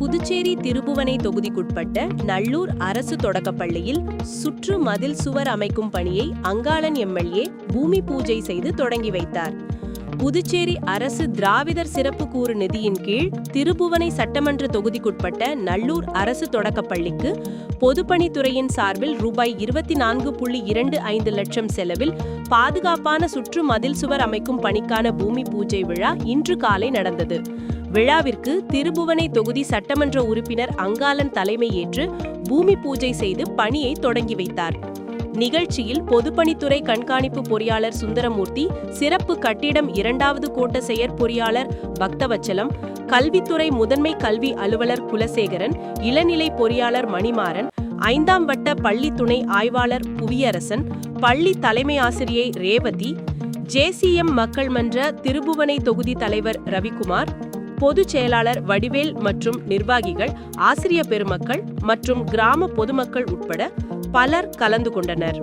புதுச்சேரி திருபுவனை தொகுதிக்குட்பட்ட நல்லூர் அரசு தொடக்கப்பள்ளியில் சுற்று மதில் சுவர் அமைக்கும் பணியை அங்காளன் எம்எல்ஏ பூமி பூஜை செய்து தொடங்கி வைத்தார். புதுச்சேரி அரசு திராவிடர் சிறப்பு கூறு நிதியின் கீழ் திருபுவனை சட்டமன்ற தொகுதிக்குட்பட்ட நல்லூர் அரசு தொடக்கப்பள்ளிக்கு பொதுப்பணித்துறையின் சார்பில் ரூபாய் 24.25 லட்சம் செலவில் பாதுகாப்பான சுற்று மதில் சுவர் அமைக்கும் பணிக்கான பூமி பூஜை விழா இன்று காலை நடந்தது. விழாவிற்கு திருபுவனை தொகுதி சட்டமன்ற உறுப்பினர் அங்காளன் தலைமை ஏற்று பூமி பூஜை செய்து பணியை தொடங்கி வைத்தார். நிகழ்ச்சியில் பொதுப்பணித்துறை கண்காணிப்பு பொறியாளர் சுந்தரமூர்த்தி, சிறப்பு கட்டிடம் 2வது கோட்ட செயற்பொறியாளர் பக்தவச்சலம், கல்வித்துறை முதன்மை கல்வி அலுவலர் குலசேகரன், இளநிலை பொறியாளர் மணிமாறன், 5ஆம் வட்ட பள்ளி துணை ஆய்வாளர் புவியரசன், பள்ளி தலைமை ஆசிரியை ரேவதி, ஜேசிஎம் மக்கள் மன்ற திருபுவனை தொகுதி தலைவர் ரவிக்குமார், பொதுச் செயலாளர் வடிவேல் மற்றும் நிர்வாகிகள், ஆசிரிய பெருமக்கள் மற்றும் கிராம பொதுமக்கள் உட்பட பலர் கலந்து கொண்டனர்.